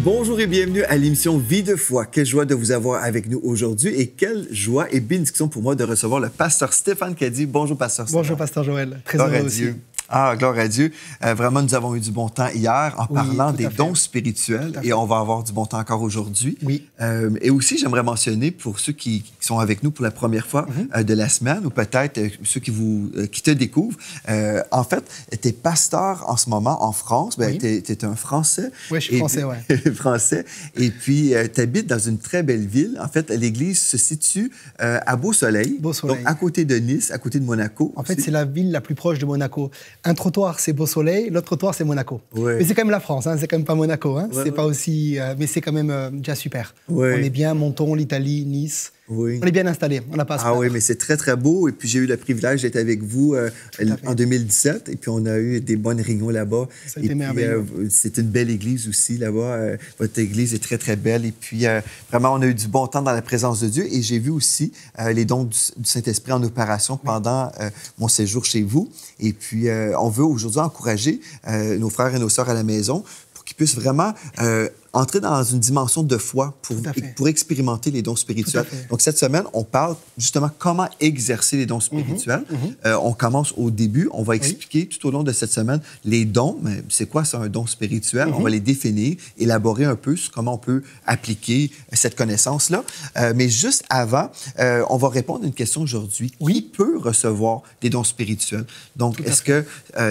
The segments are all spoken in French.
Bonjour et bienvenue à l'émission Vie de foi. Quelle joie de vous avoir avec nous aujourd'hui et quelle joie et bénédiction pour moi de recevoir le pasteur Stéphane Caddy. Bonjour, pasteur Stéphane. Bonjour, pasteur Joël. Très heureux aussi. Ah, gloire à Dieu. Vraiment, nous avons eu du bon temps hier en parlant des dons spirituels et on va avoir du bon temps encore aujourd'hui. Oui. Et aussi, j'aimerais mentionner pour ceux qui sont avec nous pour la première fois de la semaine ou peut-être ceux qui te découvrent. En fait, tu es pasteur en ce moment en France. Ben, tu es un Français. Oui, je suis français, oui. Français. Et puis, tu habites dans une très belle ville. En fait, l'église se situe à Beau-Soleil. Beau-Soleil. Donc, à côté de Nice, à côté de Monaco. En fait, c'est la ville la plus proche de Monaco. Un trottoir, c'est Beau-Soleil, l'autre trottoir, c'est Monaco. Ouais. Mais c'est quand même la France, hein, c'est quand même pas Monaco. Hein. Ouais, c'est pas aussi... mais c'est quand même déjà super. Ouais. On est bien, Menton, l'Italie, Nice. Oui. On est bien installé, on n'a pas à se plaindre. Ah oui, mais c'est très, très beau. Et puis, j'ai eu le privilège d'être avec vous en 2017. Et puis, on a eu des bonnes réunions là-bas. Ça a été merveilleux. C'est une belle église aussi là-bas. Votre église est très, très belle. Et puis, vraiment, on a eu du bon temps dans la présence de Dieu. Et j'ai vu aussi les dons du Saint-Esprit en opération pendant mon séjour chez vous. Et puis, on veut aujourd'hui encourager nos frères et nos sœurs à la maison pour qu'ils puissent vraiment entrer dans une dimension de foi pour expérimenter les dons spirituels. Donc, cette semaine, on parle justement comment exercer les dons spirituels. On commence au début. On va expliquer tout au long de cette semaine les dons. Mais c'est quoi, c'est un don spirituel? On va les définir, élaborer un peu sur comment on peut appliquer cette connaissance-là. Mais juste avant, on va répondre à une question aujourd'hui. Qui peut recevoir des dons spirituels? Donc, est-ce que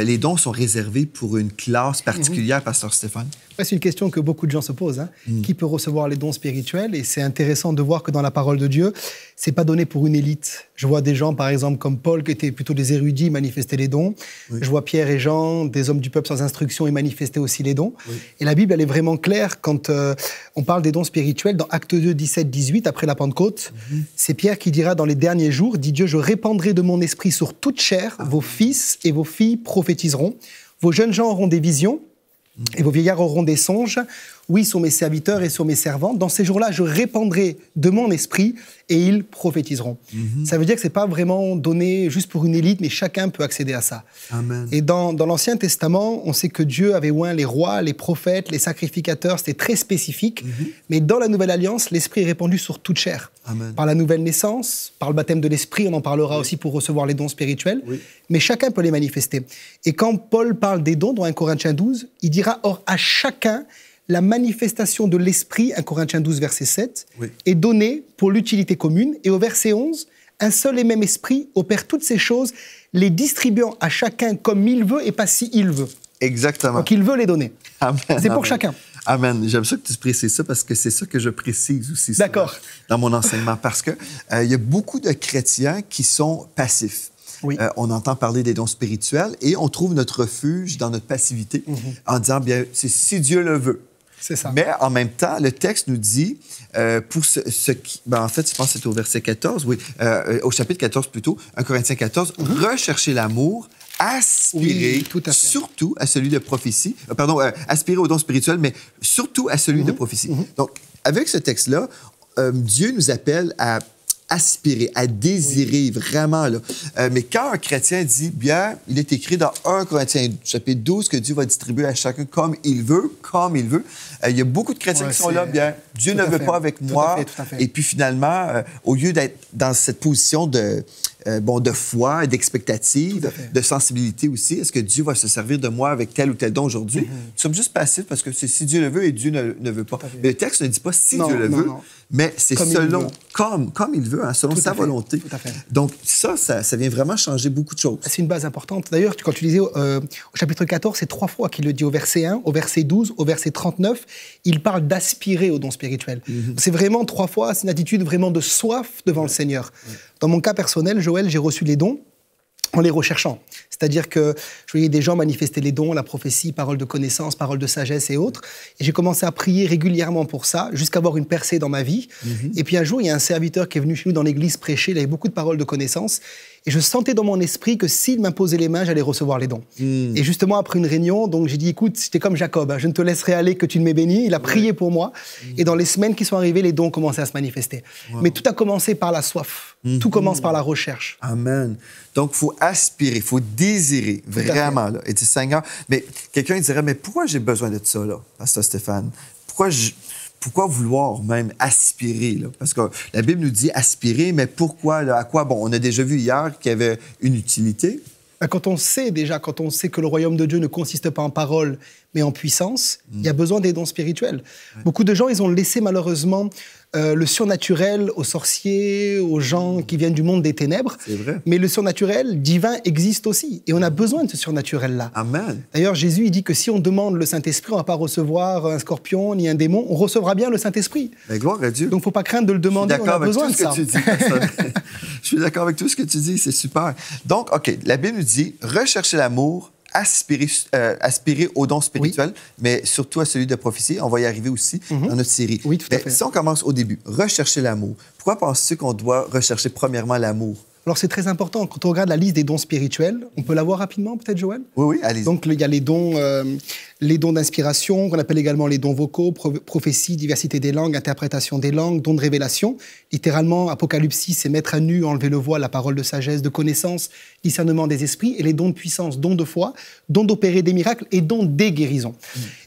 les dons sont réservés pour une classe particulière, pasteur Stéphane? C'est une question que beaucoup de gens se posent. Hein. Qui peut recevoir les dons spirituels? Et c'est intéressant de voir que dans la parole de Dieu, c'est pas donné pour une élite. Je vois des gens, par exemple, comme Paul, qui étaient plutôt des érudits, manifester les dons. Je vois Pierre et Jean, des hommes du peuple sans instruction, et manifester aussi les dons. Et la Bible, elle est vraiment claire quand on parle des dons spirituels. Dans Actes 2, 17, 18, après la Pentecôte, c'est Pierre qui dira dans les derniers jours, dit Dieu, je répandrai de mon esprit sur toute chair, vos fils et vos filles prophétiseront, vos jeunes gens auront des visions, et vos vieillards auront des songes. Oui, sur mes serviteurs et sur mes servantes. Dans ces jours-là, je répandrai de mon esprit et ils prophétiseront. Ça veut dire que ce n'est pas vraiment donné juste pour une élite, mais chacun peut accéder à ça. Amen. Et dans l'Ancien Testament, on sait que Dieu avait oint les rois, les prophètes, les sacrificateurs. C'était très spécifique. Mais dans la Nouvelle Alliance, l'Esprit est répandu sur toute chair. Amen. Par la nouvelle naissance, par le baptême de l'Esprit, on en parlera aussi pour recevoir les dons spirituels. Mais chacun peut les manifester. Et quand Paul parle des dons, dans 1 Corinthiens 12, il dira « Or, à chacun, la manifestation de l'Esprit, 1 Corinthiens 12, verset 7, est donnée pour l'utilité commune. » Et au verset 11, « Un seul et même Esprit opère toutes ces choses, les distribuant à chacun comme il veut et pas si il veut. » Exactement. Donc, il veut les donner. Amen. C'est pour chacun. Amen. J'aime ça que tu précises ça parce que c'est ça que je précise aussi dans mon enseignement. Parce qu'il y a beaucoup de chrétiens qui sont passifs. On entend parler des dons spirituels et on trouve notre refuge dans notre passivité en disant, bien, c'est si Dieu le veut. C'est ça. Mais en même temps, le texte nous dit, pour ce qui... Ben, en fait, je pense que c'est au verset 14, au chapitre 14 plutôt, 1 Corinthiens 14, recherchez l'amour, aspirer surtout à celui de prophétie, aspirer au don spirituel, mais surtout à celui de prophétie. Donc, avec ce texte-là, Dieu nous appelle à aspirer, à désirer vraiment. Là. Mais quand un chrétien dit, bien, il est écrit dans 1 Corinthiens chapitre 12 que Dieu va distribuer à chacun comme il veut, il y a beaucoup de chrétiens qui sont là, bien, Dieu ne veut pas avec moi. Tout à fait. Et puis finalement, au lieu d'être dans cette position de foi, d'expectative, de sensibilité aussi, est-ce que Dieu va se servir de moi avec tel ou tel don aujourd'hui? Nous sommes juste passifs parce que c'est si Dieu le veut et Dieu ne veut pas. Mais le texte ne dit pas si Dieu le veut, mais c'est selon, comme il veut, hein, selon sa volonté. Tout à fait. Donc ça vient vraiment changer beaucoup de choses. C'est une base importante. D'ailleurs, quand tu disais au chapitre 14, c'est 3 fois qu'il le dit au verset 1, au verset 12, au verset 39, il parle d'aspirer au don spirituel. C'est vraiment 3 fois, c'est une attitude vraiment de soif devant le Seigneur. Dans mon cas personnel, Joël, j'ai reçu les dons en les recherchant. C'est-à-dire que je voyais des gens manifester les dons, la prophétie, parole de connaissance, parole de sagesse et autres. Et j'ai commencé à prier régulièrement pour ça, jusqu'à avoir une percée dans ma vie. Et puis un jour, il y a un serviteur qui est venu chez nous dans l'église prêcher, il avait beaucoup de paroles de connaissance. Et je sentais dans mon esprit que s'il m'imposait les mains, j'allais recevoir les dons. Et justement, après une réunion, donc j'ai dit, écoute, j'étais comme Jacob, hein, je ne te laisserai aller que tu ne m'aies béni. Il a prié pour moi. Et dans les semaines qui sont arrivées, les dons commençaient à se manifester. Mais tout a commencé par la soif. Tout commence par la recherche. Amen. Donc, il faut aspirer, il faut désirer, vraiment. Là, et dire, Seigneur, mais quelqu'un dirait, mais pourquoi j'ai besoin de ça, là, Pasteur Stéphane? pourquoi vouloir même aspirer, là? Parce que la Bible nous dit aspirer, mais pourquoi, là? À quoi? Bon, on a déjà vu hier qu'il y avait une utilité. Quand on sait que le royaume de Dieu ne consiste pas en parole, mais en puissance, il y a besoin des dons spirituels. Ouais. Beaucoup de gens, ils ont laissé malheureusement le surnaturel aux sorciers, aux gens qui viennent du monde des ténèbres. C'est vrai. Mais le surnaturel divin existe aussi. Et on a besoin de ce surnaturel-là. Amen. D'ailleurs, Jésus, il dit que si on demande le Saint-Esprit, on ne va pas recevoir un scorpion ni un démon. On recevra bien le Saint-Esprit. Mais gloire à Dieu. Donc, il ne faut pas craindre de le demander. On a besoin de ça. Je suis d'accord avec tout ce que tu dis. C'est super. Donc, OK, la Bible nous dit, recherchez l'amour, aspirer aux dons spirituels, mais surtout à celui de prophétie. On va y arriver aussi dans notre série. Oui, tout à fait. Si on commence au début, rechercher l'amour. Pourquoi penses-tu qu'on doit rechercher premièrement l'amour? Alors, c'est très important. Quand on regarde la liste des dons spirituels, on peut la voir rapidement, peut-être, Joël? Oui, allez-y. Donc, il y a les dons d'inspiration, qu'on appelle également les dons vocaux, prophétie, diversité des langues, interprétation des langues, dons de révélation. Littéralement, Apocalypse, c'est mettre à nu, enlever le voile, la parole de sagesse, de connaissance, discernement des esprits, et les dons de puissance, dons de foi, dons d'opérer des miracles et dons des guérisons.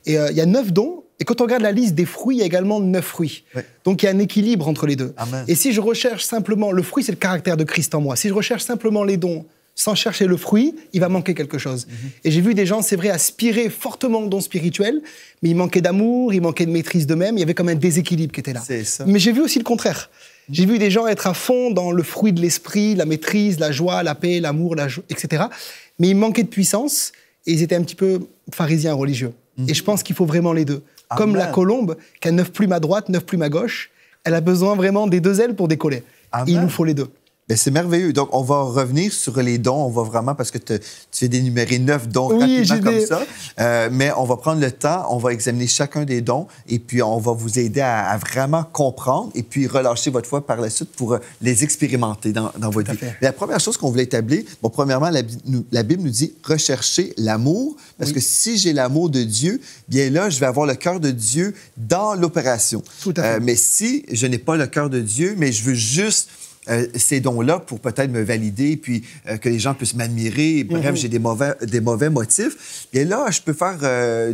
Et il y a 9 dons. Et quand on regarde la liste des fruits, il y a également 9 fruits. Ouais. Donc, il y a un équilibre entre les deux. Amen. Et si je recherche simplement... Le fruit, c'est le caractère de Christ en moi. Si je recherche simplement les dons sans chercher le fruit, il va manquer quelque chose. Et j'ai vu des gens, c'est vrai, aspirer fortement aux dons spirituels, mais il manquait d'amour, il manquait de maîtrise d'eux-mêmes, il y avait comme un déséquilibre qui était là. C'est ça. Mais j'ai vu aussi le contraire. J'ai vu des gens être à fond dans le fruit de l'esprit, la maîtrise, la joie, la paix, l'amour, etc. Mais ils manquaient de puissance et ils étaient un petit peu pharisiens religieux. Et je pense qu'il faut vraiment les deux. Comme la colombe, qui a 9 plumes à droite, 9 plumes à gauche, elle a besoin vraiment des 2 ailes pour décoller. Il nous faut les deux. Bien, c'est merveilleux. Donc, on va revenir sur les dons. On va vraiment, parce que tu viens d'énumérer 9 dons rapidement comme ça. Mais on va prendre le temps, on va examiner chacun des dons et puis on va vous aider à vraiment comprendre et puis relâcher votre foi par la suite pour les expérimenter dans votre vie. Mais la première chose qu'on voulait établir, bon, premièrement, la Bible nous dit rechercher l'amour, parce que si j'ai l'amour de Dieu, bien là, je vais avoir le cœur de Dieu dans l'opération. Tout à fait. Mais si je n'ai pas le cœur de Dieu, mais je veux juste ces dons-là pour peut-être me valider, puis que les gens puissent m'admirer. Bref, j'ai des mauvais motifs. Bien là, je peux faire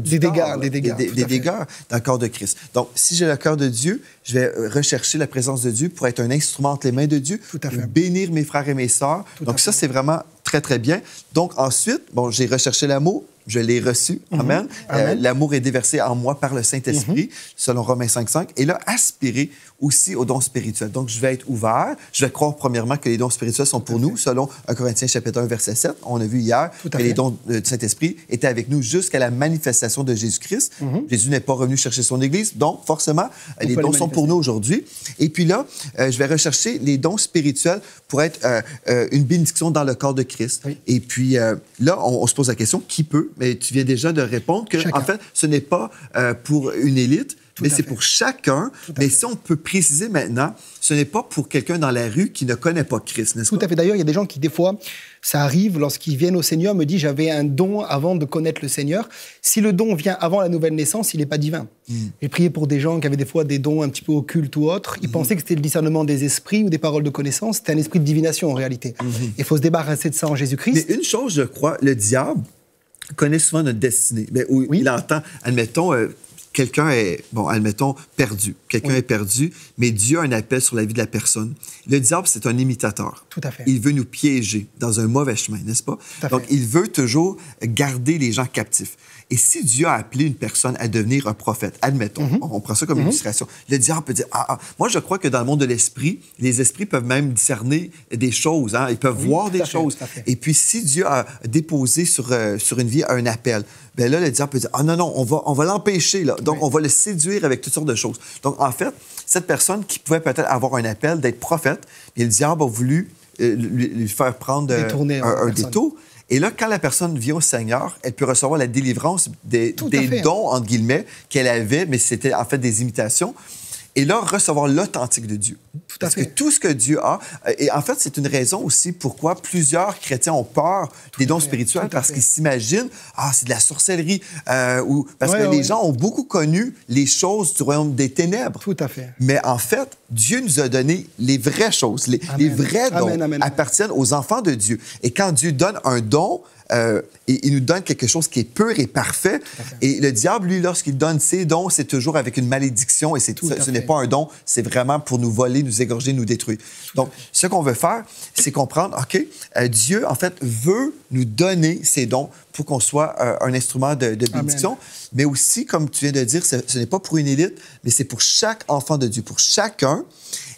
des dégâts dans le corps de Christ. Donc, si j'ai le cœur de Dieu, je vais rechercher la présence de Dieu pour être un instrument entre les mains de Dieu, pour bénir mes frères et mes sœurs. Donc, ça, c'est vraiment très, très bien. Donc, ensuite, bon, j'ai recherché l'amour. Je l'ai reçu. Amen. L'amour est déversé en moi par le Saint-Esprit, selon Romains 5.5. Et là, aspirer aussi aux dons spirituels. Donc, je vais être ouvert. Je vais croire, premièrement, que les dons spirituels sont pour nous, selon 1 Corinthiens chapitre 1, verset 7. On a vu hier que les dons du Saint-Esprit étaient avec nous jusqu'à la manifestation de Jésus-Christ. Jésus n'est pas revenu chercher son Église. Donc, forcément, les dons sont pour nous aujourd'hui. Et puis là, je vais rechercher les dons spirituels pour être une bénédiction dans le corps de Christ. Oui. Et puis là, on se pose la question, qui peut? Mais tu viens déjà de répondre que, en fait, ce n'est pas pour une élite, mais c'est pour chacun. Mais si on peut préciser maintenant, ce n'est pas pour quelqu'un dans la rue qui ne connaît pas Christ, n'est-ce pas? Tout à fait. D'ailleurs, il y a des gens qui, des fois, ça arrive, lorsqu'ils viennent au Seigneur, me disent « j'avais un don avant de connaître le Seigneur ». Si le don vient avant la nouvelle naissance, il n'est pas divin. J'ai prié pour des gens qui avaient des fois des dons un petit peu occultes ou autres. Ils pensaient que c'était le discernement des esprits ou des paroles de connaissance. C'était un esprit de divination, en réalité. Il faut se débarrasser de ça en Jésus-Christ. Mais une chose, je crois, le diable connaît souvent notre destinée. Mais il entend, admettons, quelqu'un est, admettons, perdu. Quelqu'un est perdu, mais Dieu a un appel sur la vie de la personne. Le diable, c'est un imitateur. Tout à fait. Il veut nous piéger dans un mauvais chemin, n'est-ce pas? Donc, il veut toujours garder les gens captifs. Et si Dieu a appelé une personne à devenir un prophète, admettons, on prend ça comme illustration, le diable peut dire, moi, je crois que dans le monde de l'esprit, les esprits peuvent même discerner des choses, hein? Ils peuvent voir des choses. Et puis, si Dieu a déposé sur une vie un appel, bien là, le diable peut dire, non, on va l'empêcher, là. Donc, on va le séduire avec toutes sortes de choses. Donc, en fait, cette personne qui pouvait peut-être avoir un appel d'être prophète, et le diable a voulu lui faire prendre un détour. Et là, quand la personne vient au Seigneur, elle peut recevoir la délivrance des dons, entre guillemets, qu'elle avait, mais c'était en fait des imitations. Et là, recevoir l'authentique de Dieu. Tout à Parce fait. que tout ce que Dieu a, et en fait, c'est une raison aussi pourquoi plusieurs chrétiens ont peur des dons spirituels, parce qu'ils s'imaginent, c'est de la sorcellerie, ou parce que les gens ont beaucoup connu les choses du royaume des ténèbres. Tout à fait. Mais en fait, Dieu nous a donné les vraies choses. Les vrais dons appartiennent aux enfants de Dieu. Et quand Dieu donne un don, il nous donne quelque chose qui est pur et parfait. Et le diable, lui, lorsqu'il donne ses dons, c'est toujours avec une malédiction. Et ce n'est pas un don, c'est vraiment pour nous voler, nous égorger, nous détruire. Donc, ce qu'on veut faire, c'est comprendre, OK, Dieu, en fait, veut nous donner ses dons pour qu'on soit un instrument de bénédiction. Amen. Mais aussi, comme tu viens de dire, ce n'est pas pour une élite, mais c'est pour chaque enfant de Dieu, pour chacun.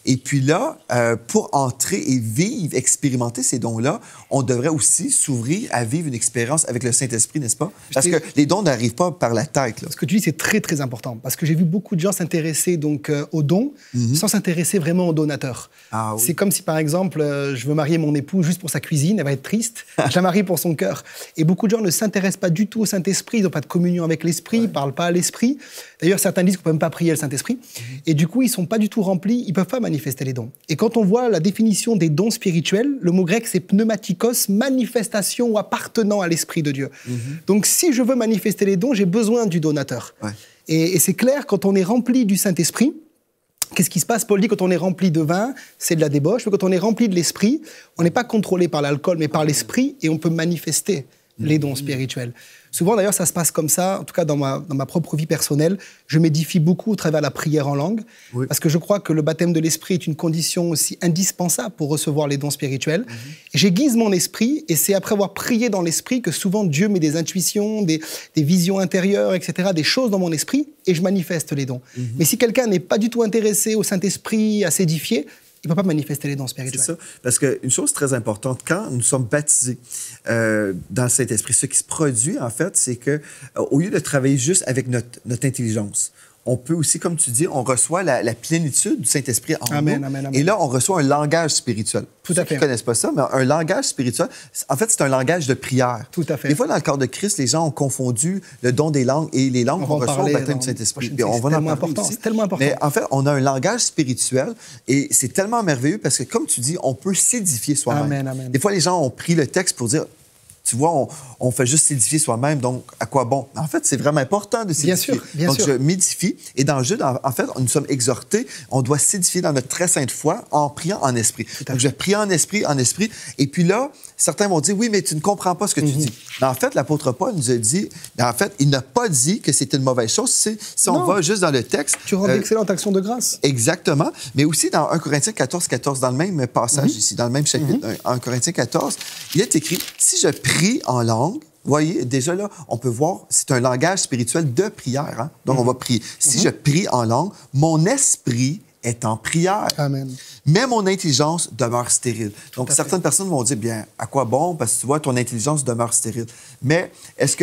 Et puis là, pour entrer et vivre, expérimenter ces dons-là, on devrait aussi s'ouvrir à vivre une expérience avec le Saint-Esprit, n'est-ce pas? Parce que les dons n'arrivent pas par la tête. Là. Ce que tu dis, c'est très, très important. Parce que j'ai vu beaucoup de gens s'intéresser donc aux dons sans s'intéresser vraiment aux donateurs. Ah, oui. C'est comme si, par exemple, je veux marier mon époux juste pour sa cuisine, elle va être triste. Je la marie pour son cœur. Et beaucoup de gens ne s'intéressent pas du tout au Saint-Esprit, ils n'ont pas de communion avec l'Esprit, ils ne parlent pas à l'Esprit. D'ailleurs, certains disent qu'on ne peut même pas prier le Saint-Esprit. Et du coup, ils ne sont pas du tout remplis, ils ne peuvent pas manifester les dons. Et quand on voit la définition des dons spirituels, le mot grec, c'est pneumatikos, manifestation ou appartenant à l'Esprit de Dieu. Donc, si je veux manifester les dons, j'ai besoin du donateur. Ouais. Et c'est clair, quand on est rempli du Saint-Esprit, qu'est-ce qui se passe? Paul dit, quand on est rempli de vin, c'est de la débauche. Mais quand on est rempli de l'Esprit, on n'est pas contrôlé par l'alcool, mais par l'Esprit, et on peut manifester les dons spirituels. Souvent, d'ailleurs, ça se passe comme ça, en tout cas dans ma propre vie personnelle. Je m'édifie beaucoup au travers de la prière en langue, parce que je crois que le baptême de l'esprit est une condition aussi indispensable pour recevoir les dons spirituels. Et j'aiguise mon esprit, et c'est après avoir prié dans l'esprit que souvent Dieu met des intuitions, des visions intérieures, etc., des choses dans mon esprit, et je manifeste les dons. Mais si quelqu'un n'est pas du tout intéressé au Saint-Esprit, à s'édifier, il ne peut pas manifester les dons spirituels. C'est ça. Parce qu'une chose très importante, quand nous sommes baptisés dans le Saint-Esprit, ce qui se produit, en fait, c'est qu'au lieu de travailler juste avec notre intelligence, on peut aussi, comme tu dis, on reçoit la plénitude du Saint-Esprit en nous. Amen. Et là, on reçoit un langage spirituel. Tout à fait. Ceux qui ne connaissent pas ça, mais un langage spirituel, en fait, c'est un langage de prière. Tout à fait. Des fois, dans le corps de Christ, les gens ont confondu le don des langues et les langues qu'on reçoit au baptême du Saint-Esprit. On va en parler aussi. C'est tellement important. Mais en fait, on a un langage spirituel et c'est tellement merveilleux parce que, comme tu dis, on peut s'édifier soi-même. Amen. Des fois, les gens ont pris le texte pour dire... Tu vois, on fait juste s'édifier soi-même, donc à quoi bon? En fait, c'est vraiment important de s'édifier. Bien sûr. Donc, je m'édifie. Et dans Jude, en fait, nous sommes exhortés, on doit s'édifier dans notre très sainte foi en priant en esprit. Donc, je vais prier en esprit. Et puis là, certains vont dire, oui, mais tu ne comprends pas ce que tu dis. Mais en fait, l'apôtre Paul nous a dit, en fait, il n'a pas dit que c'était une mauvaise chose. Si on va juste dans le texte... Tu rends d'excellentes actions de grâce. Exactement. Mais aussi dans 1 Corinthiens 14, dans le même passage ici, dans le même chapitre, 1 Corinthiens 14, il est écrit, si je prie en langue, vous voyez, déjà là, on peut voir, c'est un langage spirituel de prière. Hein? Donc, on va prier. Si je prie en langue, mon esprit est en prière. Amen. Mais mon intelligence demeure stérile. Donc, certaines personnes vont dire, bien, à quoi bon? Parce que tu vois, ton intelligence demeure stérile. Mais est-ce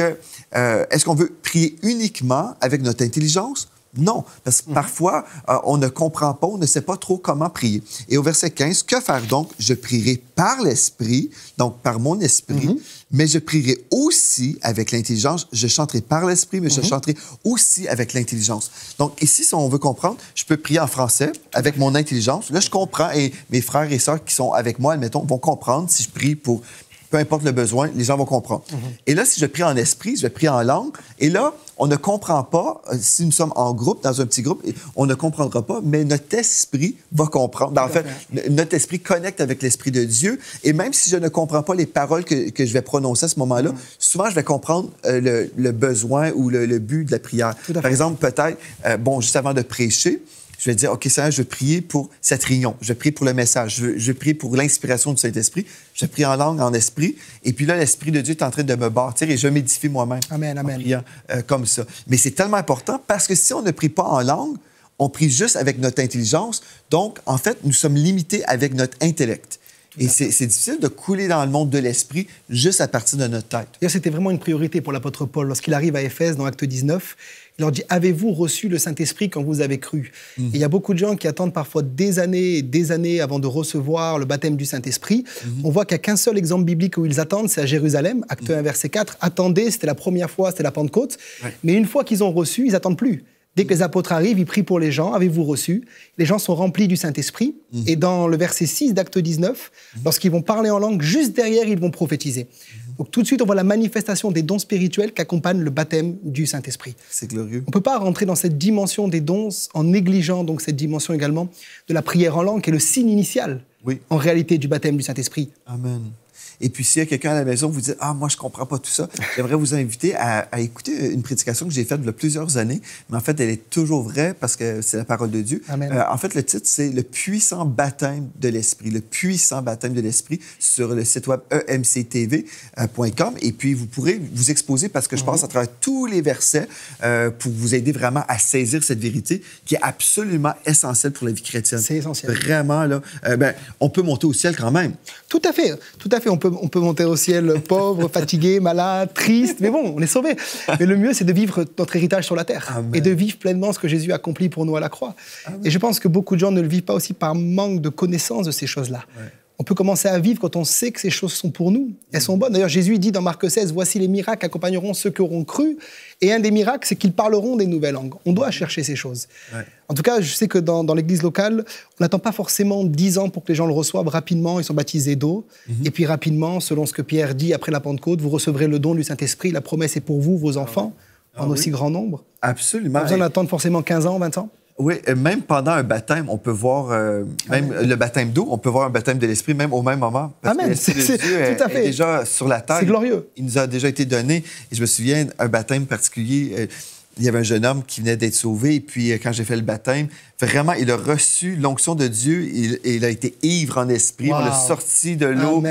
qu'on veut prier uniquement avec notre intelligence? Non, parce que parfois, on ne comprend pas, on ne sait pas trop comment prier. Et au verset 15, que faire donc? Je prierai par l'Esprit, donc par mon esprit, mais je prierai aussi avec l'intelligence. Je chanterai par l'Esprit, mais je chanterai aussi avec l'intelligence. Donc ici, si on veut comprendre, je peux prier en français avec mon intelligence. Là, je comprends et mes frères et sœurs qui sont avec moi, admettons, vont comprendre si je prie pour... Peu importe le besoin, les gens vont comprendre. Et là, si je prie en esprit, je vais prier en langue. Et là, on ne comprend pas, si nous sommes en groupe, dans un petit groupe, on ne comprendra pas, mais notre esprit va comprendre. En fait, notre esprit connecte avec l'Esprit de Dieu. Et même si je ne comprends pas les paroles que je vais prononcer à ce moment-là, souvent, je vais comprendre le besoin ou le but de la prière. Par exemple, peut-être, juste avant de prêcher, je vais dire, OK, Seigneur, je vais prier pour cette réunion. Je vais prier pour le message. Je vais prier pour l'inspiration du Saint-Esprit. Je prie en langue, en esprit. Et puis là, l'Esprit de Dieu est en train de me bâtir et je m'édifie moi-même. Amen. En priant comme ça. Mais c'est tellement important parce que si on ne prie pas en langue, on prie juste avec notre intelligence. Donc, en fait, nous sommes limités avec notre intellect. Et c'est difficile de couler dans le monde de l'esprit juste à partir de notre tête. C'était vraiment une priorité pour l'apôtre Paul. Lorsqu'il arrive à Éphèse, dans Acte 19, il leur dit « Avez-vous reçu le Saint-Esprit quand vous avez cru ?» Et il y a beaucoup de gens qui attendent parfois des années et des années avant de recevoir le baptême du Saint-Esprit. On voit qu'il n'y a qu'un seul exemple biblique où ils attendent, c'est à Jérusalem, Acte 1, verset 4. « Attendez, c'était la première fois, c'était la Pentecôte. Mais une fois qu'ils ont reçu, ils n'attendent plus. » Dès que les apôtres arrivent, ils prient pour les gens. Avez-vous reçu? Les gens sont remplis du Saint-Esprit. Et dans le verset 6 d'Acte 19, lorsqu'ils vont parler en langue, juste derrière, ils vont prophétiser. Donc tout de suite, on voit la manifestation des dons spirituels qui accompagnent le baptême du Saint-Esprit. C'est glorieux. On ne peut pas rentrer dans cette dimension des dons en négligeant donc cette dimension également de la prière en langue, qui est le signe initial, en réalité, du baptême du Saint-Esprit. Amen. Et puis, s'il y a quelqu'un à la maison qui vous dit « Ah, moi, je ne comprends pas tout ça », j'aimerais vous inviter à écouter une prédication que j'ai faite il y a plusieurs années, mais en fait, elle est toujours vraie parce que c'est la parole de Dieu. En fait, le titre, c'est « Le puissant baptême de l'Esprit », le puissant baptême de l'Esprit sur le site web emctv.com. Et puis, vous pourrez vous exposer parce que je passe à travers tous les versets pour vous aider vraiment à saisir cette vérité qui est absolument essentielle pour la vie chrétienne. C'est essentiel. Vraiment, là, on peut monter au ciel quand même. Tout à fait, tout à fait. On peut monter au ciel pauvre, fatigué, malade, triste, mais bon, on est sauvé. Mais le mieux, c'est de vivre notre héritage sur la terre. Amen. Et de vivre pleinement ce que Jésus a accompli pour nous à la croix. Amen. Et je pense que beaucoup de gens ne le vivent pas aussi par manque de connaissance de ces choses-là. Ouais. On peut commencer à vivre quand on sait que ces choses sont pour nous. Elles sont bonnes. D'ailleurs, Jésus dit dans Marc 16, « Voici les miracles qui accompagneront ceux qui auront cru. » Et un des miracles, c'est qu'ils parleront des nouvelles langues. On doit chercher ces choses. Ouais. En tout cas, je sais que dans l'église locale, on n'attend pas forcément 10 ans pour que les gens le reçoivent. Rapidement, ils sont baptisés d'eau. Et puis rapidement, selon ce que Pierre dit après la Pentecôte, vous recevrez le don du Saint-Esprit. La promesse est pour vous, vos enfants, en aussi grand nombre. Absolument. Pas besoin d'attendre forcément 15 ans, 20 ans. Oui, même pendant un baptême, on peut voir, même le baptême d'eau, on peut voir un baptême de l'Esprit même au même moment. Parce Amen, que l'Esprit de Dieu est déjà sur la terre. C'est glorieux. Il nous a déjà été donné. Et je me souviens, un baptême particulier, il y avait un jeune homme qui venait d'être sauvé. Et puis, quand j'ai fait le baptême, vraiment, il a reçu l'onction de Dieu. Il a été ivre en esprit. Wow. On l'a sorti de l'eau,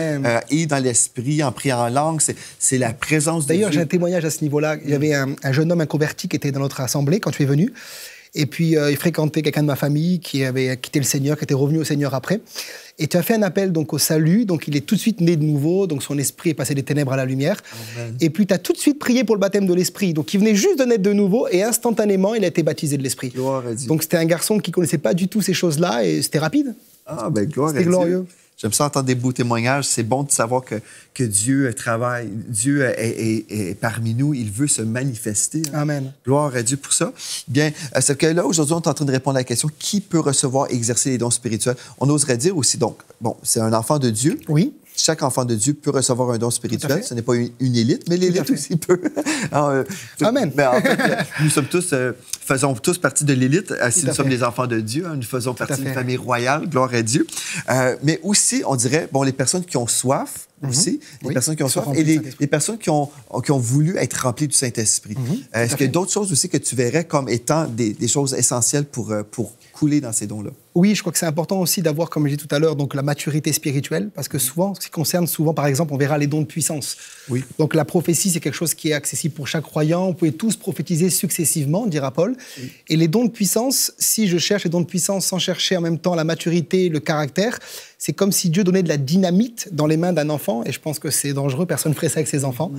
ivre dans l'esprit, en priant en langue. C'est la présence de Dieu. D'ailleurs, j'ai un témoignage à ce niveau-là. Il y avait un jeune homme inconverti qui était dans notre assemblée quand tu es venu. Et puis, il fréquentait quelqu'un de ma famille qui avait quitté le Seigneur, qui était revenu au Seigneur après. Et tu as fait un appel donc, au salut. Donc, il est tout de suite né de nouveau. Donc, son esprit est passé des ténèbres à la lumière. Amen. Et puis, tu as tout de suite prié pour le baptême de l'esprit. Donc, il venait juste de naître de nouveau et instantanément, il a été baptisé de l'esprit. Gloire à Dieu. Donc, c'était un garçon qui ne connaissait pas du tout ces choses-là et c'était rapide. Ah, ben gloire à Dieu. C'était glorieux. J'aime ça entendre des beaux témoignages. C'est bon de savoir que Dieu travaille. Dieu est parmi nous. Il veut se manifester. Amen. Gloire à Dieu pour ça. Bien, c'est que là, aujourd'hui, on est en train de répondre à la question qui peut recevoir et exercer les dons spirituels. On oserait dire aussi, donc, bon, c'est un enfant de Dieu. Oui. Chaque enfant de Dieu peut recevoir un don spirituel. Ce n'est pas une élite, mais l'élite aussi peut. Amen. Mais en fait, nous sommes tous, faisons tous partie de l'élite. Si nous sommes des enfants de Dieu, nous faisons partie d'une famille royale, gloire à Dieu. Mais aussi, on dirait, bon, les personnes qui ont soif, aussi, les personnes qui ont soif et les personnes qui ont voulu être remplies du Saint-Esprit. Est-ce qu'il y a d'autres choses aussi que tu verrais comme étant des choses essentielles pour couler dans ces dons-là? Oui, je crois que c'est important aussi d'avoir, comme je disais tout à l'heure, donc la maturité spirituelle, parce que souvent, ce qui concerne souvent, par exemple, on verra les dons de puissance. Oui. Donc la prophétie, c'est quelque chose qui est accessible pour chaque croyant. On pouvait tous prophétiser successivement, dira Paul. Oui. Et les dons de puissance, si je cherche les dons de puissance sans chercher en même temps la maturité, le caractère, c'est comme si Dieu donnait de la dynamite dans les mains d'un enfant, et je pense que c'est dangereux, personne ne ferait ça avec ses enfants.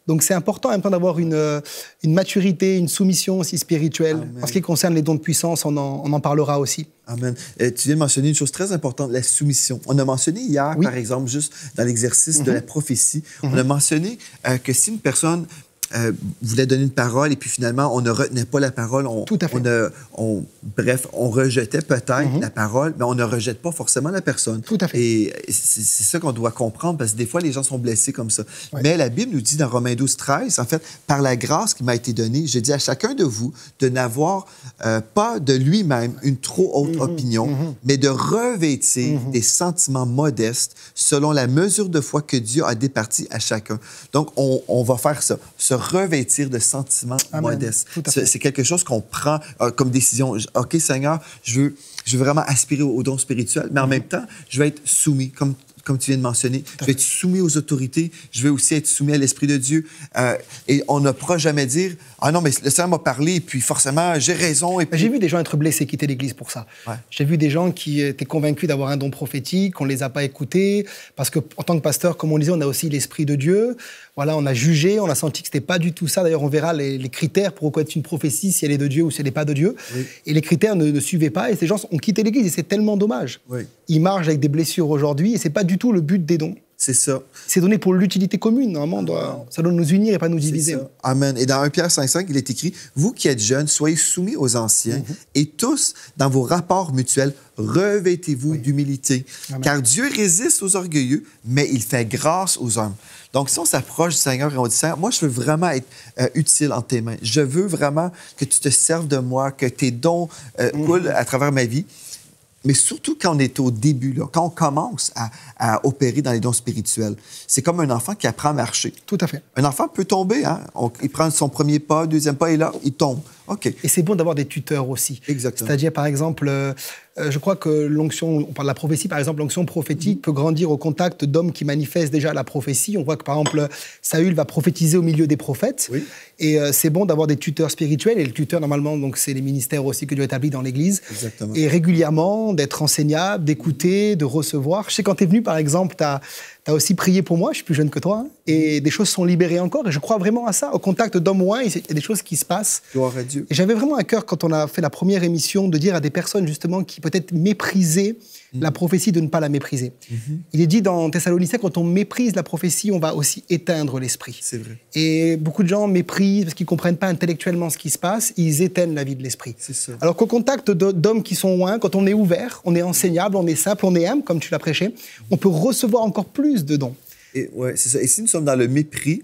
Donc c'est important en même temps d'avoir une maturité, une soumission aussi spirituelle. Amen. En ce qui concerne les dons de puissance, on en parlera aussi. Amen. Tu viens de mentionner une chose très importante, la soumission. On a mentionné hier, par exemple, juste dans l'exercice de la prophétie, on a mentionné que si une personne voulait donner une parole et puis finalement, on ne retenait pas la parole. Bref, on rejetait peut-être la parole, mais on ne rejette pas forcément la personne. Tout à fait. Et c'est ça qu'on doit comprendre parce que des fois, les gens sont blessés comme ça. Ouais. Mais la Bible nous dit dans Romains 12, 13, en fait, par la grâce qui m'a été donnée, je dis à chacun de vous de n'avoir pas de lui-même une trop haute opinion, mais de revêtir des sentiments modestes selon la mesure de foi que Dieu a départie à chacun. Donc, on va faire ça, se revêtir de sentiments modestes. C'est quelque chose qu'on prend comme décision. OK, Seigneur, je veux vraiment aspirer au don spirituel, mais en même temps, je vais être soumis, comme tu viens de mentionner. Je vais être soumis aux autorités. Je vais aussi être soumis à l'Esprit de Dieu. Et on ne pourra jamais dire « Ah non, mais le Seigneur m'a parlé, et puis forcément, j'ai raison. » Puis... J'ai vu des gens être blessés, quitter l'Église pour ça. Ouais. J'ai vu des gens qui étaient convaincus d'avoir un don prophétique, qu'on ne les a pas écoutés, parce qu'en tant que pasteur, comme on disait, on a aussi l'Esprit de Dieu. Voilà, on a jugé, on a senti que ce n'était pas du tout ça. D'ailleurs, on verra les critères pour reconnaître une prophétie, si elle est de Dieu ou si elle n'est pas de Dieu. Oui. Et les critères ne suivaient pas, et ces gens ont quitté l'Église, et c'est tellement dommage. Oui. Ils marchent avec des blessures aujourd'hui, et ce n'est pas du tout le but des dons. C'est ça. C'est donné pour l'utilité commune. Normalement, ça doit nous unir et pas nous diviser. Amen. Et dans 1 Pierre 5,5, il est écrit, « Vous qui êtes jeunes, soyez soumis aux anciens et tous, dans vos rapports mutuels, revêtez-vous d'humilité. Car Dieu résiste aux orgueilleux, mais il fait grâce aux hommes. » Donc, si on s'approche du Seigneur et on dit, « Seigneur, moi, je veux vraiment être utile entre tes mains. Je veux vraiment que tu te serves de moi, que tes dons coulent à travers ma vie. » Mais surtout quand on est au début, là, quand on commence à opérer dans les dons spirituels, c'est comme un enfant qui apprend à marcher. Tout à fait. Un enfant peut tomber. Hein? Il prend son premier pas, deuxième pas, et là, il tombe. OK. Et c'est bon d'avoir des tuteurs aussi. Exactement. C'est-à-dire, par exemple, je crois que l'onction, on parle de la prophétie, par exemple, l'onction prophétique peut grandir au contact d'hommes qui manifestent déjà la prophétie. On voit que, par exemple, Saül va prophétiser au milieu des prophètes. Oui. Et c'est bon d'avoir des tuteurs spirituels. Et le tuteur, normalement, donc, c'est les ministères aussi que Dieu établit dans l'Église. Exactement. Et régulièrement, d'être enseignable, d'écouter, de recevoir. Je sais, quand tu es venu, par exemple, tu as aussi prié pour moi, je suis plus jeune que toi, hein, et des choses sont libérées encore. Et je crois vraiment à ça. Au contact d'hommes ouins, il y a des choses qui se passent. Gloire à Dieu. Et j'avais vraiment à cœur, quand on a fait la première émission, de dire à des personnes, justement, qui peut-être méprisaient la prophétie, de ne pas la mépriser. Il est dit dans Thessaloniciens, quand on méprise la prophétie, on va aussi éteindre l'esprit. C'est vrai. Et beaucoup de gens méprisent parce qu'ils ne comprennent pas intellectuellement ce qui se passe, ils éteignent la vie de l'esprit. C'est ça. Alors qu'au contact d'hommes qui sont loin, quand on est ouvert, on est enseignable, on est simple, on est humble, comme tu l'as prêché, on peut recevoir encore plus de dons. Et, ouais, c'est ça. Et si nous sommes dans le mépris,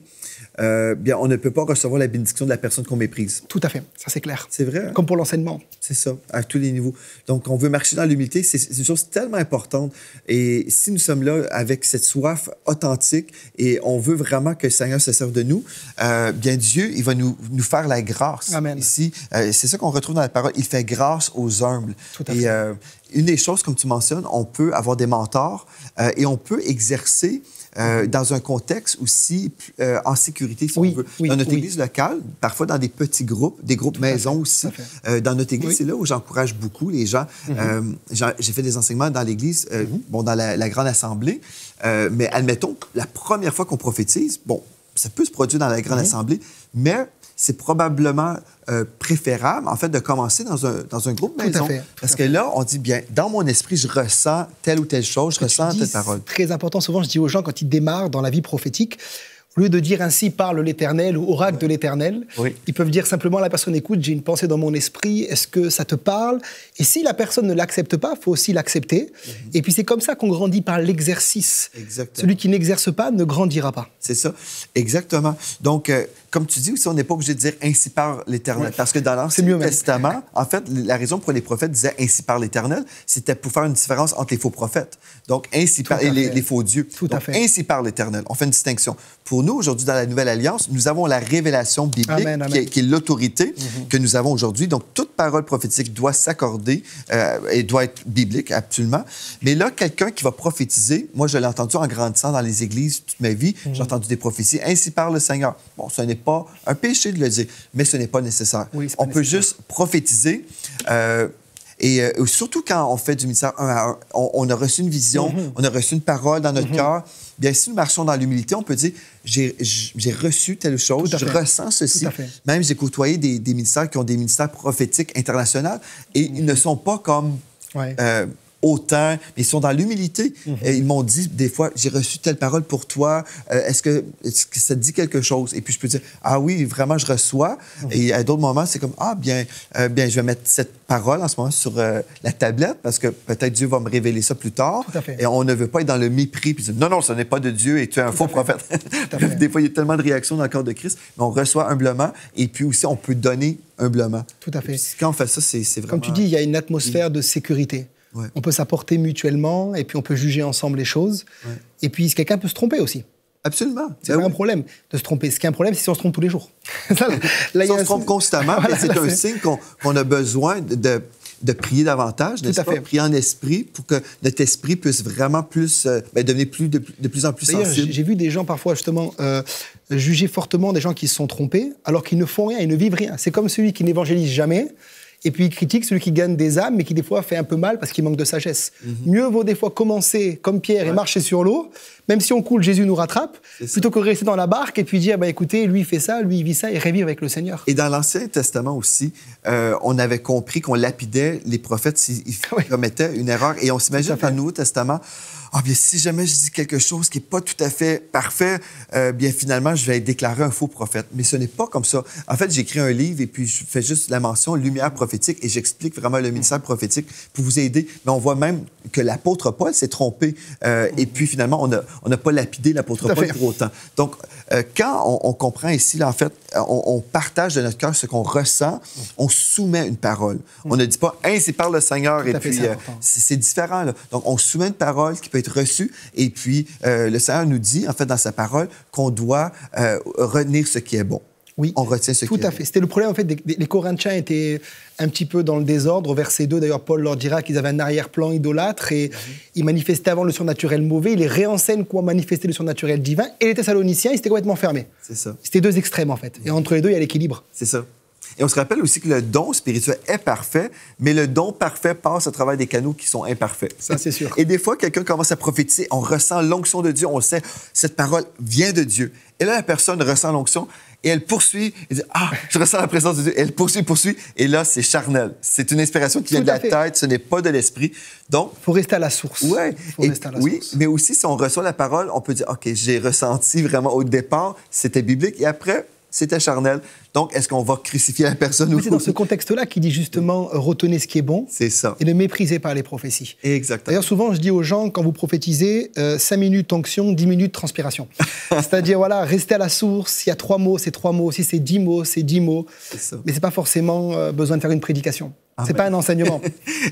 bien, on ne peut pas recevoir la bénédiction de la personne qu'on méprise. Tout à fait, ça c'est clair. C'est vrai. Hein? Comme pour l'enseignement. C'est ça, à tous les niveaux. Donc, on veut marcher dans l'humilité, c'est une chose tellement importante. Et si nous sommes là avec cette soif authentique et on veut vraiment que le Seigneur se serve de nous, bien Dieu, il va nous faire la grâce. Amen. Ici, c'est ça qu'on retrouve dans la parole. Il fait grâce aux humbles. Tout à fait. Une des choses, comme tu mentionnes, on peut avoir des mentors et on peut exercer dans un contexte aussi en sécurité, si on veut. Dans notre église locale, parfois dans des petits groupes, des groupes maison aussi. Dans notre église, c'est là où j'encourage beaucoup les gens. J'ai fait des enseignements dans l'église, bon, dans la grande assemblée, mais admettons, la première fois qu'on prophétise, bon, ça peut se produire dans la grande assemblée, mais c'est probablement préférable, en fait, de commencer dans un groupe maison. Parce que là, on dit, bien, dans mon esprit, je ressens telle ou telle chose, je ressens telle parole. C'est très important. Souvent, je dis aux gens, quand ils démarrent dans la vie prophétique, au lieu de dire ainsi parle l'Éternel ou oracle de l'Éternel, ils peuvent dire simplement à la personne, écoute, j'ai une pensée dans mon esprit, est-ce que ça te parle? Et si la personne ne l'accepte pas, il faut aussi l'accepter. Et puis c'est comme ça qu'on grandit par l'exercice. Celui qui n'exerce pas ne grandira pas. C'est ça, exactement. Donc, comme tu dis aussi, on n'est pas obligé de dire « ainsi parle l'Éternel ». Parce que dans l'Ancien Testament, en fait, la raison pour les prophètes disaient « ainsi parle l'Éternel », c'était pour faire une différence entre les faux prophètes. Donc, ainsi parle les faux dieux. Donc, ainsi parle l'Éternel. On fait une distinction. Pour nous, aujourd'hui, dans la Nouvelle Alliance, nous avons la révélation biblique, qui est l'autorité que nous avons aujourd'hui. Donc, toute parole prophétique doit s'accorder et doit être biblique, absolument. Mais là, quelqu'un qui va prophétiser, moi, je l'ai entendu en grandissant dans les églises toute ma vie, j'ai entendu des prophéties, ainsi parle le Seigneur. Bon, ce n'est pas un péché de le dire, mais ce n'est pas nécessaire. On peut juste prophétiser. Et surtout quand on fait du ministère un à un, on a reçu une vision, on a reçu une parole dans notre cœur. Bien, si nous marchons dans l'humilité, on peut dire j'ai reçu telle chose, je ressens ceci. Même j'ai côtoyé des ministères qui ont des ministères prophétiques internationaux et ils ne sont pas comme autant, mais ils sont dans l'humilité. Et ils m'ont dit des fois, j'ai reçu telle parole pour toi, est-ce que ça te dit quelque chose? Et puis je peux dire, ah oui, vraiment, je reçois. Et à d'autres moments, c'est comme, ah bien, je vais mettre cette parole en ce moment sur la tablette parce que peut-être Dieu va me révéler ça plus tard. Et on ne veut pas être dans le mépris puis dire, non, non, ce n'est pas de Dieu et tu es un faux prophète. Des fois, il y a tellement de réactions dans le corps de Christ, mais on reçoit humblement et puis aussi, on peut donner humblement. Tout à fait. Quand on fait ça, c'est vraiment... Comme tu dis, il y a une atmosphère de sécurité. On peut s'apporter mutuellement et puis on peut juger ensemble les choses. Et puis quelqu'un peut se tromper aussi. Absolument. C'est pas un problème de se tromper. Ce qui est un problème, c'est si on se trompe tous les jours. Là, si on se trompe constamment, c'est un signe qu'on a besoin de prier davantage, n'est-ce pas? Prier en esprit pour que notre esprit puisse vraiment plus devenir de plus en plus sensible. J'ai vu des gens parfois justement juger fortement des gens qui se sont trompés alors qu'ils ne font rien, ils ne vivent rien. C'est comme celui qui n'évangélise jamais. Et puis il critique celui qui gagne des âmes, mais qui des fois fait un peu mal parce qu'il manque de sagesse. Mieux vaut des fois commencer comme Pierre et marcher sur l'eau, même si on coule, Jésus nous rattrape, plutôt que rester dans la barque et puis dire, écoutez, lui il fait ça, lui il vit ça, et revivre avec le Seigneur. Et dans l'Ancien Testament aussi, on avait compris qu'on lapidait les prophètes s'ils commettaient une erreur. Et on s'imagine dans le Nouveau Testament, ah bien, si jamais je dis quelque chose qui n'est pas tout à fait parfait, bien finalement, je vais déclarer un faux prophète. Mais ce n'est pas comme ça. En fait, j'écris un livre et puis je fais juste la mention lumière prophétique et j'explique vraiment le ministère prophétique pour vous aider. Mais on voit même que l'apôtre Paul s'est trompé et puis finalement, on n'a pas lapidé l'apôtre Paul pour autant. Donc, quand on comprend ici, là, en fait, on partage de notre cœur ce qu'on ressent, on soumet une parole. On ne dit pas « Hey, c'est par le Seigneur » et puis c'est différent. Là. Donc, on soumet une parole qui peut être reçue et puis le Seigneur nous dit, en fait, dans sa parole, qu'on doit retenir ce qui est bon. Oui, on retient ce qui est bon. Tout à fait. C'était le problème, en fait, les Corinthiens étaient un petit peu dans le désordre. Au verset 2, d'ailleurs, Paul leur dira qu'ils avaient un arrière-plan idolâtre et ils manifestaient avant le surnaturel mauvais. Ils les réenseignent comment manifester le surnaturel divin. Et les Thessaloniciens, ils étaient complètement fermés. C'est ça. C'était deux extrêmes, en fait. Et entre les deux, il y a l'équilibre. C'est ça. Et on se rappelle aussi que le don spirituel est parfait, mais le don parfait passe à travers des canaux qui sont imparfaits. Ça, c'est sûr. Et des fois, quelqu'un commence à prophétiser, on ressent l'onction de Dieu, on sait, cette parole vient de Dieu. Et là, la personne ressent l'onction et elle poursuit, elle dit « Ah, je ressens la présence de Dieu ». Elle poursuit, et là, c'est charnel. C'est une inspiration qui vient de la tête, ce n'est pas de l'esprit. Donc... Il faut rester à la source. Ouais. Oui, mais aussi, si on reçoit la parole, on peut dire « OK, j'ai ressenti vraiment au départ, c'était biblique, et après... » c'était charnel. Donc, est-ce qu'on va crucifier la personne ou c'est dans ce contexte-là qu'il dit justement retenez ce qui est bon. C'est ça. Et ne méprisez pas les prophéties. Exactement. D'ailleurs, souvent, je dis aux gens, quand vous prophétisez, 5 minutes onction, 10 minutes transpiration. C'est-à-dire, voilà, restez à la source. S'il y a 3 mots, c'est 3 mots. Si c'est 10 mots, c'est 10 mots. Ça. Mais c'est pas forcément besoin de faire une prédication. C'est pas un enseignement.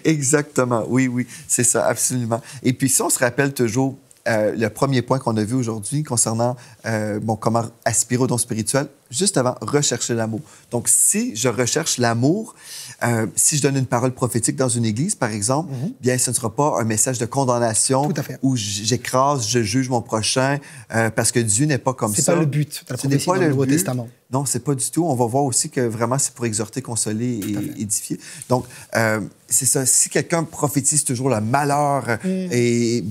Exactement. Oui, c'est ça, absolument. Et puis, si on se rappelle toujours le premier point qu'on a vu aujourd'hui concernant comment aspirer au don spirituel, juste avant, rechercher l'amour. Donc, si je recherche l'amour, si je donne une parole prophétique dans une église, par exemple, bien, ce ne sera pas un message de condamnation où j'écrase, je juge mon prochain, parce que Dieu n'est pas comme ça. C'est pas le but de la prophétie dans le Nouveau Testament. Non, c'est pas du tout. On va voir aussi que vraiment, c'est pour exhorter, consoler et édifier. Donc, c'est ça. Si quelqu'un prophétise toujours le malheur et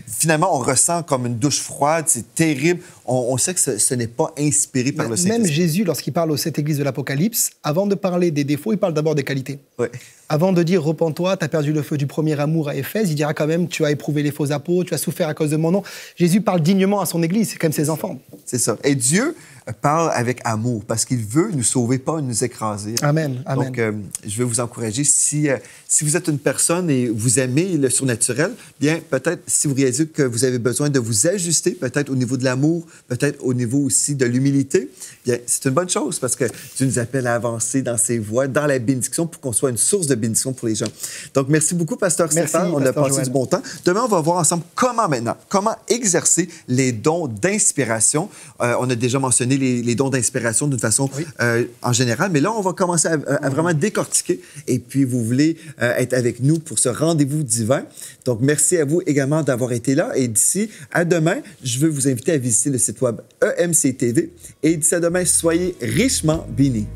finalement, on ressent comme une douche froide, c'est terrible. On sait que ce n'est pas inspiré par le Saint-Esprit. Même Jésus, lorsqu'il parle aux 7 églises de l'Apocalypse, avant de parler des défauts, il parle d'abord des qualités. Ouais. Avant de dire « Repens-toi, tu as perdu le feu du premier amour à Éphèse », il dira quand même « Tu as éprouvé les faux apôtres, tu as souffert à cause de mon nom ». Jésus parle dignement à son Église, c'est comme ses enfants. C'est ça. Et Dieu parle avec amour parce qu'il veut nous sauver, pas nous écraser. Amen. Amen. Donc, je veux vous encourager. Si vous êtes une personne et vous aimez le surnaturel, bien, peut-être, si vous réalisez que vous avez besoin de vous ajuster, peut-être au niveau de l'amour, peut-être au niveau aussi de l'humilité, bien, c'est une bonne chose parce que Dieu nous appelle à avancer dans ses voies, dans la bénédiction, pour qu'on soit une source de bénédiction pour les gens. Donc, merci beaucoup, Pasteur Stéphane. On a passé du bon temps. Demain, on va voir ensemble comment exercer les dons d'inspiration. On a déjà mentionné les dons d'inspiration d'une façon en général, mais là, on va commencer à vraiment décortiquer. Et puis, vous voulez être avec nous pour ce rendez-vous divin. Donc, merci à vous également d'avoir été là. Et d'ici à demain, je veux vous inviter à visiter le site web EMC TV. Et d'ici à demain, soyez richement bénis.